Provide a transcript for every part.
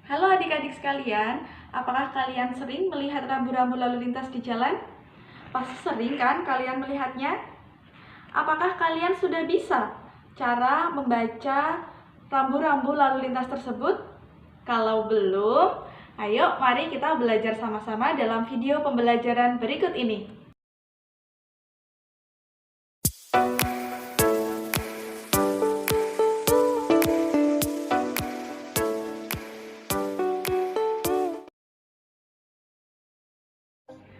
Halo adik-adik sekalian, apakah kalian sering melihat rambu-rambu lalu lintas di jalan? Pasti sering kan kalian melihatnya? Apakah kalian sudah bisa cara membaca rambu-rambu lalu lintas tersebut? Kalau belum, ayo mari kita belajar sama-sama dalam video pembelajaran berikut ini.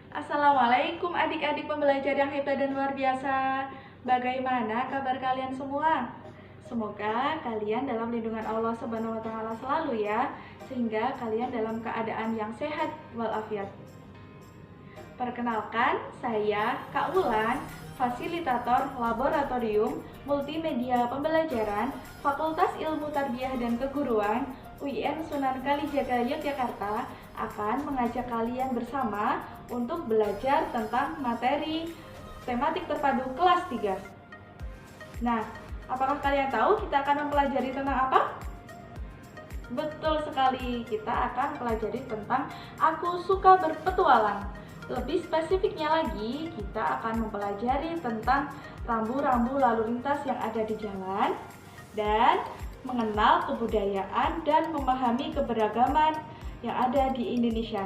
Assalamualaikum adik-adik pembelajar yang hebat dan luar biasa. Bagaimana kabar kalian semua? Semoga kalian dalam lindungan Allah Subhanahu wa taala selalu ya, sehingga kalian dalam keadaan yang sehat walafiat. Perkenalkan, saya Kak Wulan, fasilitator Laboratorium Multimedia Pembelajaran Fakultas Ilmu Tarbiyah dan Keguruan UIN Sunan Kalijaga Yogyakarta akan mengajak kalian bersama untuk belajar tentang materi tematik terpadu kelas 3. Nah, apakah kalian tahu kita akan mempelajari tentang apa? Betul sekali, kita akan mempelajari tentang Aku Suka Berpetualang. Lebih spesifiknya lagi, kita akan mempelajari tentang rambu-rambu lalu lintas yang ada di jalan dan mengenal kebudayaan dan memahami keberagaman yang ada di Indonesia.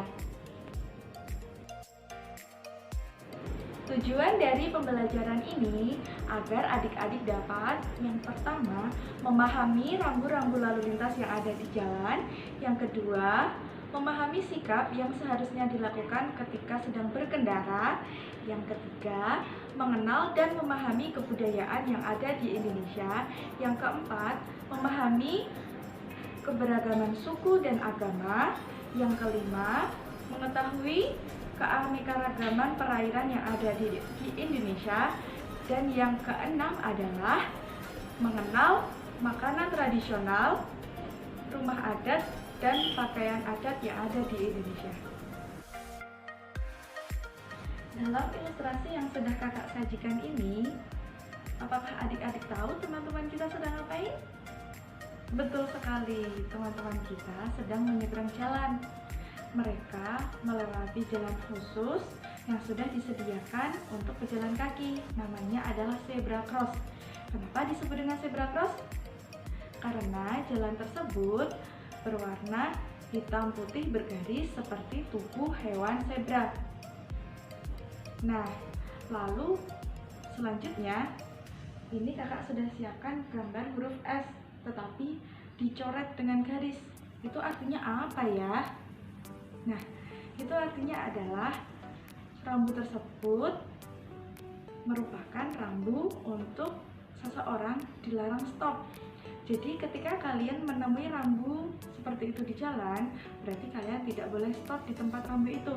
Tujuan dari pembelajaran ini agar adik-adik dapat yang pertama memahami rambu-rambu lalu lintas yang ada di jalan, yang kedua memahami sikap yang seharusnya dilakukan ketika sedang berkendara, yang ketiga mengenal dan memahami kebudayaan yang ada di Indonesia, yang keempat memahami keberagaman suku dan agama, yang kelima mengetahui keanekaragaman perairan yang ada di Indonesia, dan yang keenam adalah mengenal makanan tradisional, rumah adat, dan pakaian adat yang ada di Indonesia. Dalam ilustrasi yang sudah kakak sajikan ini, apakah adik-adik tahu teman-teman kita sedang ngapain? Betul sekali, teman-teman kita sedang menyeberang jalan. Mereka melewati jalan khusus yang sudah disediakan untuk pejalan kaki. Namanya adalah zebra cross. Kenapa disebut dengan zebra cross? Karena jalan tersebut berwarna hitam putih bergaris seperti tubuh hewan zebra. Nah, lalu selanjutnya ini kakak sudah siapkan gambar huruf S, tetapi dicoret dengan garis. Itu artinya apa ya? Nah, itu artinya adalah rambu tersebut merupakan rambu untuk seseorang dilarang stop. Jadi ketika kalian menemui rambu seperti itu di jalan, berarti kalian tidak boleh stop di tempat rambu itu.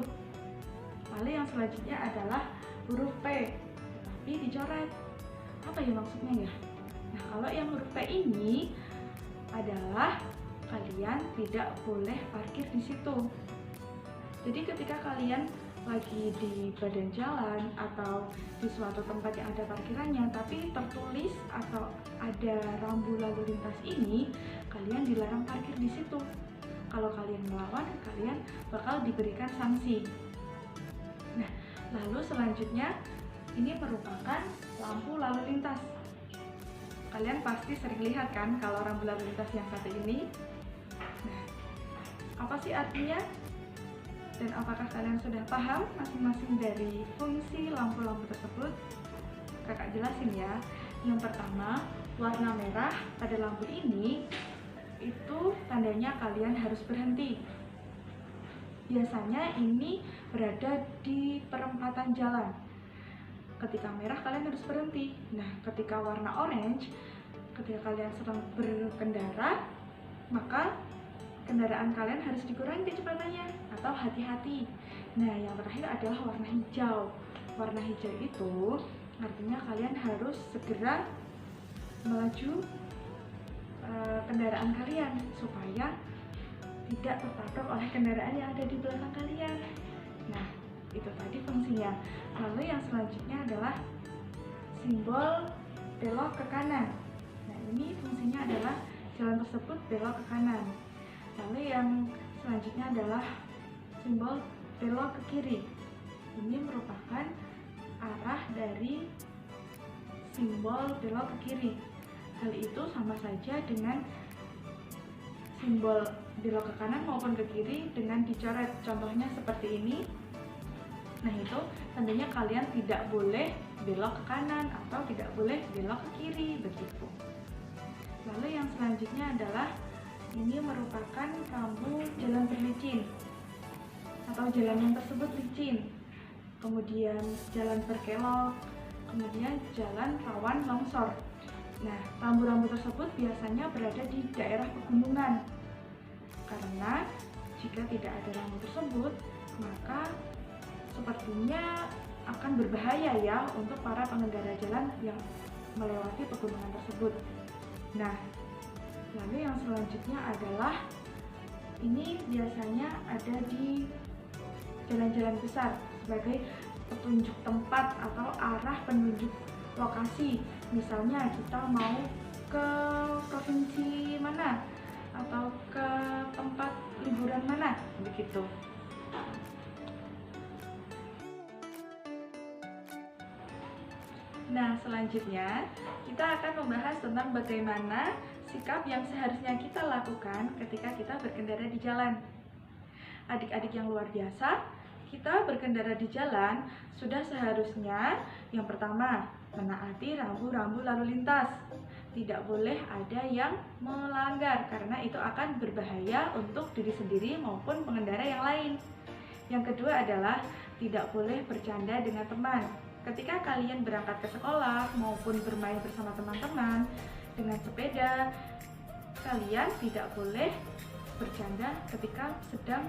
Lalu yang selanjutnya adalah huruf P, tapi dicoret. Apa ya maksudnya ya? Nah, kalau yang huruf P ini adalah kalian tidak boleh parkir di situ. Jadi ketika kalian lagi di badan jalan atau di suatu tempat yang ada parkirannya, tapi tertulis atau ada rambu lalu lintas ini, kalian dilarang parkir di situ. Kalau kalian melawan, kalian bakal diberikan sanksi. Nah, lalu selanjutnya ini merupakan lampu lalu lintas. Kalian pasti sering lihat kan kalau rambu lalu lintas yang satu ini. Nah, apa sih artinya? Dan apakah kalian sudah paham masing-masing dari fungsi lampu-lampu tersebut? Kakak jelasin ya. Yang pertama, warna merah pada lampu ini itu tandanya kalian harus berhenti. Biasanya ini berada di perempatan jalan. Ketika merah kalian harus berhenti. Nah, ketika warna orange, ketika kalian sedang berkendara, maka kendaraan kalian harus dikurangi kecepatannya atau hati-hati. Nah, yang terakhir adalah warna hijau. Warna hijau itu artinya kalian harus segera melaju kendaraan kalian supaya tidak tertabrak oleh kendaraan yang ada di belakang kalian. Nah, itu tadi fungsinya. Lalu yang selanjutnya adalah simbol belok ke kanan. Nah, ini fungsinya adalah jalan tersebut belok ke kanan. Lalu yang selanjutnya adalah simbol belok ke kiri. Ini merupakan arah dari simbol belok ke kiri. Hal itu sama saja dengan simbol belok ke kanan maupun ke kiri dengan dicoret. Contohnya seperti ini. Nah, itu tentunya kalian tidak boleh belok ke kanan atau tidak boleh belok ke kiri, begitu. Lalu yang selanjutnya adalah ini merupakan rambu jalan berlicin atau jalan yang tersebut licin, kemudian jalan berkelok, kemudian jalan rawan longsor. Nah, rambu-rambu tersebut biasanya berada di daerah pegunungan, karena jika tidak ada rambu tersebut, maka sepertinya akan berbahaya ya untuk para pengendara jalan yang melewati pegunungan tersebut. Nah, lalu yang selanjutnya adalah ini biasanya ada di jalan-jalan besar sebagai petunjuk tempat atau arah penunjuk lokasi. Misalnya kita mau ke provinsi mana atau ke tempat liburan mana, begitu. Nah, selanjutnya kita akan membahas tentang bagaimana sikap yang seharusnya kita lakukan ketika kita berkendara di jalan. Adik-adik yang luar biasa, kita berkendara di jalan sudah seharusnya yang pertama, menaati rambu-rambu lalu lintas. Tidak boleh ada yang melanggar karena itu akan berbahaya untuk diri sendiri maupun pengendara yang lain. Yang kedua adalah tidak boleh bercanda dengan teman. Ketika kalian berangkat ke sekolah maupun bermain bersama teman-teman dengan sepeda, kalian tidak boleh bercanda ketika sedang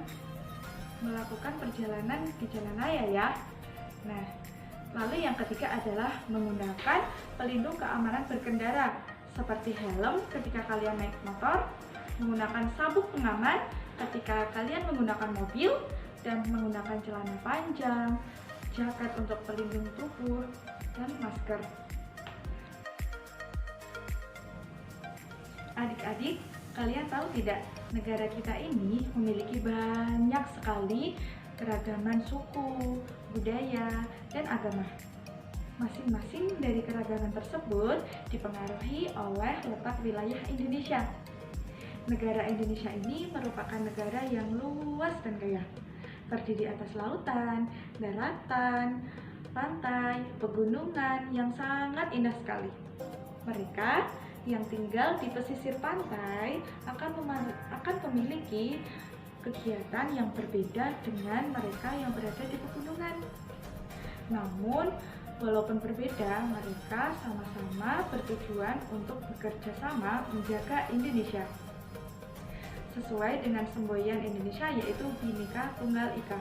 melakukan perjalanan di jalan raya ya. Nah, lalu yang ketiga adalah menggunakan pelindung keamanan berkendara seperti helm ketika kalian naik motor, menggunakan sabuk pengaman ketika kalian menggunakan mobil, dan menggunakan celana panjang, jaket untuk pelindung tubuh, dan masker. Adik-adik, kalian tahu tidak, negara kita ini memiliki banyak sekali keragaman suku, budaya, dan agama. Masing-masing dari keragaman tersebut dipengaruhi oleh letak wilayah Indonesia. Negara Indonesia ini merupakan negara yang luas dan kaya, terdiri atas lautan, daratan, pantai, pegunungan yang sangat indah sekali. Mereka yang tinggal di pesisir pantai akan memiliki kegiatan yang berbeda dengan mereka yang berada di pegunungan. Namun, walaupun berbeda, mereka sama-sama bertujuan untuk bekerja sama menjaga Indonesia. Sesuai dengan semboyan Indonesia yaitu Bhinneka Tunggal Ika.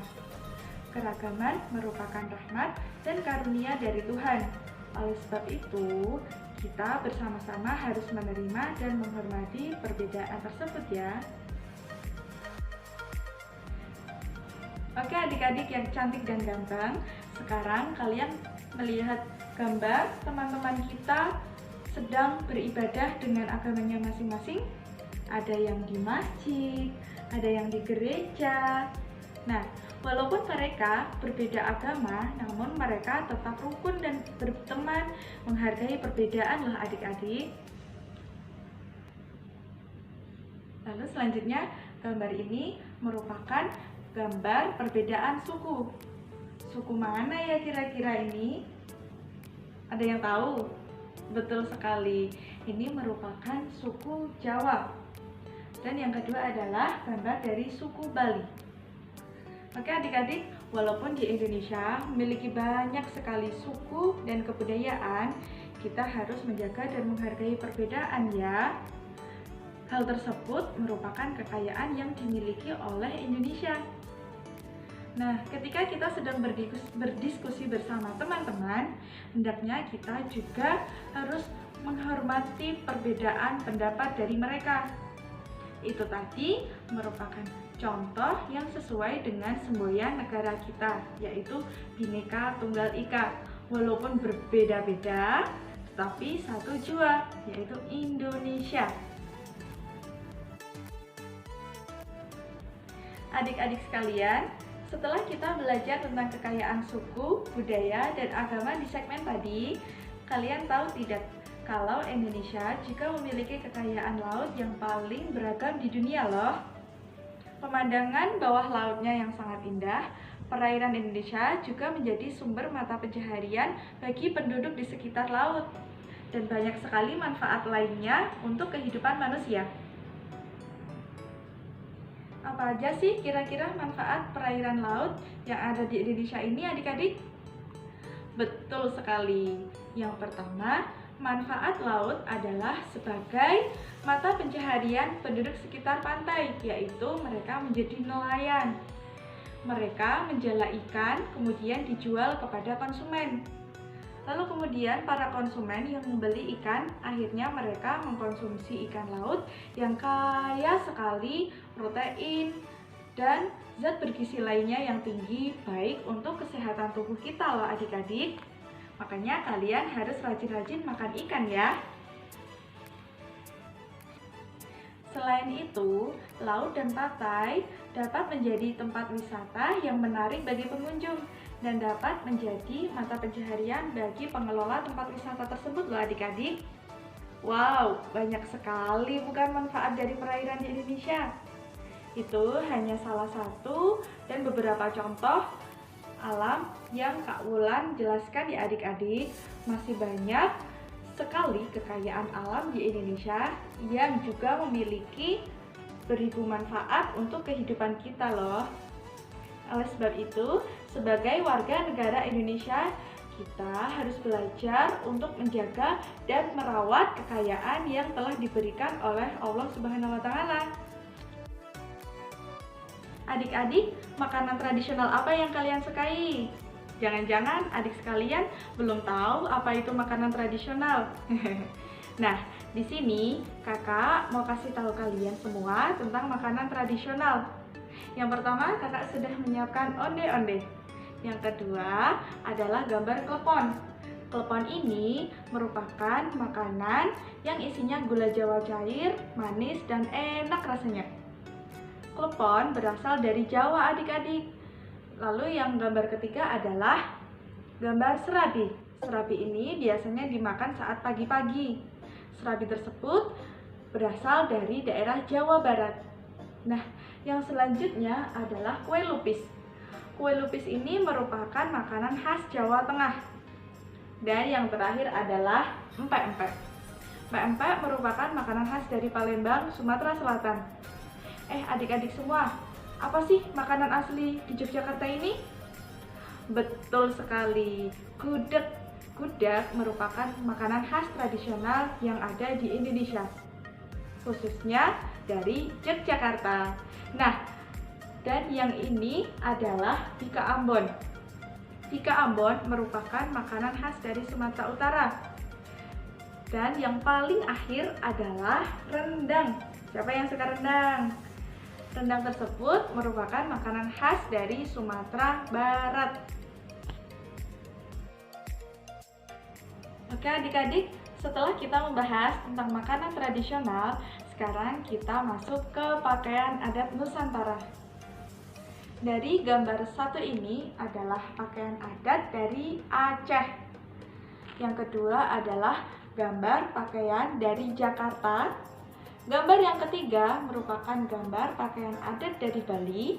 Keragaman merupakan rahmat dan karunia dari Tuhan. Oleh sebab itu, kita bersama-sama harus menerima dan menghormati perbedaan tersebut ya. Oke adik-adik yang cantik dan ganteng, sekarang kalian melihat gambar teman-teman kita sedang beribadah dengan agamanya masing-masing. Ada yang di masjid, ada yang di gereja. Nah, walaupun mereka berbeda agama, namun mereka tetap rukun dan berteman, menghargai perbedaan loh adik-adik. Lalu selanjutnya, gambar ini merupakan gambar perbedaan suku. Suku mana ya kira-kira ini? Ada yang tahu? Betul sekali, ini merupakan suku Jawa. Dan yang kedua adalah gambar dari suku Bali. Oke adik-adik, walaupun di Indonesia memiliki banyak sekali suku dan kebudayaan, kita harus menjaga dan menghargai perbedaan ya. Hal tersebut merupakan kekayaan yang dimiliki oleh Indonesia. Nah, ketika kita sedang berdiskusi bersama teman-teman, hendaknya kita juga harus menghormati perbedaan pendapat dari mereka. Itu tadi merupakan contoh yang sesuai dengan semboyan negara kita, yaitu Bhinneka Tunggal Ika. Walaupun berbeda-beda, tetapi satu jua, yaitu Indonesia. Adik-adik sekalian, setelah kita belajar tentang kekayaan suku, budaya, dan agama di segmen tadi, kalian tahu tidak kalau Indonesia juga memiliki kekayaan laut yang paling beragam di dunia loh. Pemandangan bawah lautnya yang sangat indah, perairan Indonesia juga menjadi sumber mata pencaharian bagi penduduk di sekitar laut. Dan banyak sekali manfaat lainnya untuk kehidupan manusia. Apa aja sih kira-kira manfaat perairan laut yang ada di Indonesia ini adik-adik? Betul sekali. Yang pertama, manfaat laut adalah sebagai mata pencaharian penduduk sekitar pantai, yaitu mereka menjadi nelayan. Mereka menjala ikan, kemudian dijual kepada konsumen. Lalu kemudian para konsumen yang membeli ikan, akhirnya mereka mengkonsumsi ikan laut yang kaya sekali protein dan zat bergizi lainnya yang tinggi, baik untuk kesehatan tubuh kita loh adik-adik. Makanya kalian harus rajin-rajin makan ikan ya. Selain itu, laut dan pantai dapat menjadi tempat wisata yang menarik bagi pengunjung dan dapat menjadi mata pencaharian bagi pengelola tempat wisata tersebut loh adik-adik. Wow, banyak sekali bukan manfaat dari perairan di Indonesia. Itu hanya salah satu dan beberapa contoh alam yang Kak Wulan jelaskan ya adik-adik. Masih banyak sekali kekayaan alam di Indonesia yang juga memiliki beribu manfaat untuk kehidupan kita loh. Oleh sebab itu, sebagai warga negara Indonesia, kita harus belajar untuk menjaga dan merawat kekayaan yang telah diberikan oleh Allah Subhanahu wa Ta'ala. Adik-adik, makanan tradisional apa yang kalian sukai? Jangan-jangan adik sekalian belum tahu apa itu makanan tradisional. Nah, di sini kakak mau kasih tahu kalian semua tentang makanan tradisional. Yang pertama, kakak sudah menyiapkan onde-onde. Yang kedua adalah gambar klepon. Klepon ini merupakan makanan yang isinya gula jawa cair, manis, dan enak rasanya. Klepon berasal dari Jawa adik-adik. Lalu yang gambar ketiga adalah gambar serabi. Serabi ini biasanya dimakan saat pagi-pagi. Serabi tersebut berasal dari daerah Jawa Barat. Nah, yang selanjutnya adalah kue lupis. Kue lupis ini merupakan makanan khas Jawa Tengah. Dan yang terakhir adalah empek-empek. Empek-empek merupakan makanan khas dari Palembang, Sumatera Selatan. Adik-adik semua, apa sih makanan asli di Yogyakarta ini? Betul sekali, gudeg. Gudeg merupakan makanan khas tradisional yang ada di Indonesia, khususnya dari Yogyakarta. Nah, dan yang ini adalah bika Ambon. Bika Ambon merupakan makanan khas dari Sumatera Utara. Dan yang paling akhir adalah rendang. Siapa yang suka rendang? Rendang tersebut merupakan makanan khas dari Sumatera Barat. Oke adik-adik, setelah kita membahas tentang makanan tradisional, sekarang kita masuk ke pakaian adat Nusantara. Dari gambar satu ini adalah pakaian adat dari Aceh. Yang kedua adalah gambar pakaian dari Jakarta. Gambar yang ketiga merupakan gambar pakaian adat dari Bali.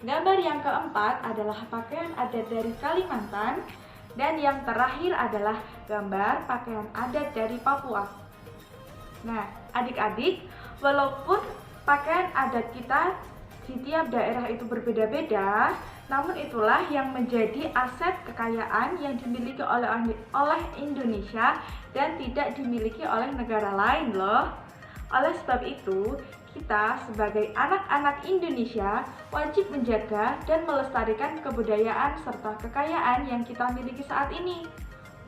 Gambar yang keempat adalah pakaian adat dari Kalimantan. Dan yang terakhir adalah gambar pakaian adat dari Papua. Nah, adik-adik, walaupun pakaian adat kita di tiap daerah itu berbeda-beda, namun itulah yang menjadi aset kekayaan yang dimiliki oleh Indonesia dan tidak dimiliki oleh negara lain loh. Oleh sebab itu, kita sebagai anak-anak Indonesia wajib menjaga dan melestarikan kebudayaan serta kekayaan yang kita miliki saat ini.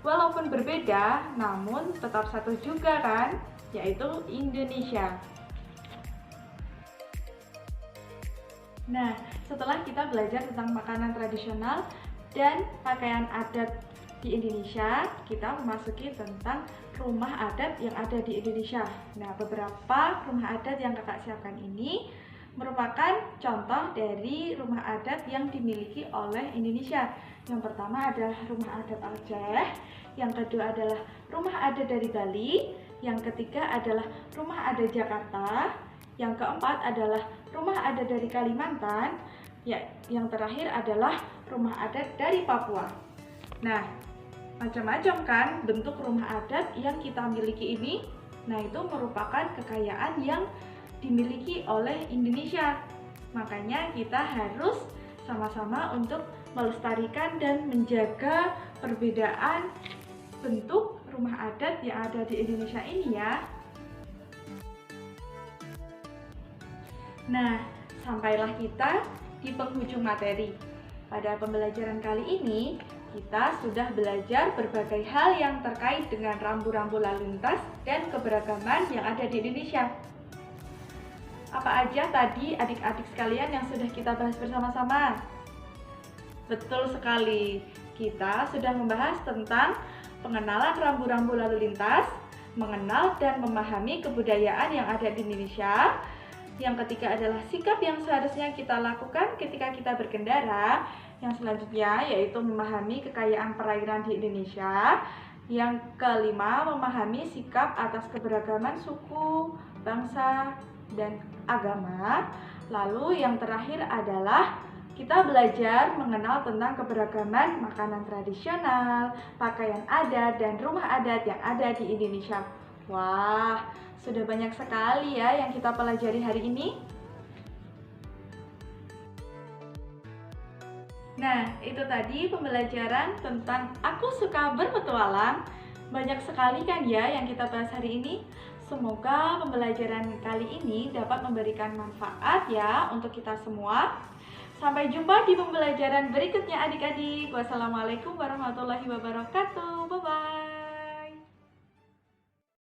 Walaupun berbeda, namun tetap satu juga kan, yaitu Indonesia. Nah, setelah kita belajar tentang makanan tradisional dan pakaian adat di Indonesia, kita memasuki tentang rumah adat yang ada di Indonesia. Nah, beberapa rumah adat yang kakak siapkan ini merupakan contoh dari rumah adat yang dimiliki oleh Indonesia. Yang pertama adalah rumah adat Aceh, yang kedua adalah rumah adat dari Bali, yang ketiga adalah rumah adat Jakarta, yang keempat adalah rumah adat dari Kalimantan, ya, yang terakhir adalah rumah adat dari Papua. Nah, macam-macam kan bentuk rumah adat yang kita miliki ini. Nah, itu merupakan kekayaan yang dimiliki oleh Indonesia. Makanya kita harus sama-sama untuk melestarikan dan menjaga perbedaan bentuk rumah adat yang ada di Indonesia ini ya. Nah, sampailah kita di penghujung materi. Pada pembelajaran kali ini, kita sudah belajar berbagai hal yang terkait dengan rambu-rambu lalu lintas dan keberagaman yang ada di Indonesia. Apa aja tadi adik-adik sekalian yang sudah kita bahas bersama-sama? Betul sekali, kita sudah membahas tentang pengenalan rambu-rambu lalu lintas, mengenal dan memahami kebudayaan yang ada di Indonesia. Yang ketiga adalah sikap yang seharusnya kita lakukan ketika kita berkendara. Yang selanjutnya yaitu memahami kekayaan perairan di Indonesia. Yang kelima, memahami sikap atas keberagaman suku, bangsa, dan agama. Lalu yang terakhir adalah kita belajar mengenal tentang keberagaman makanan tradisional, pakaian adat, dan rumah adat yang ada di Indonesia. Wah, sudah banyak sekali ya yang kita pelajari hari ini. Nah, itu tadi pembelajaran tentang Aku Suka Berpetualang. Banyak sekali kan ya yang kita bahas hari ini. Semoga pembelajaran kali ini dapat memberikan manfaat ya untuk kita semua. Sampai jumpa di pembelajaran berikutnya adik-adik. Wassalamualaikum warahmatullahi wabarakatuh.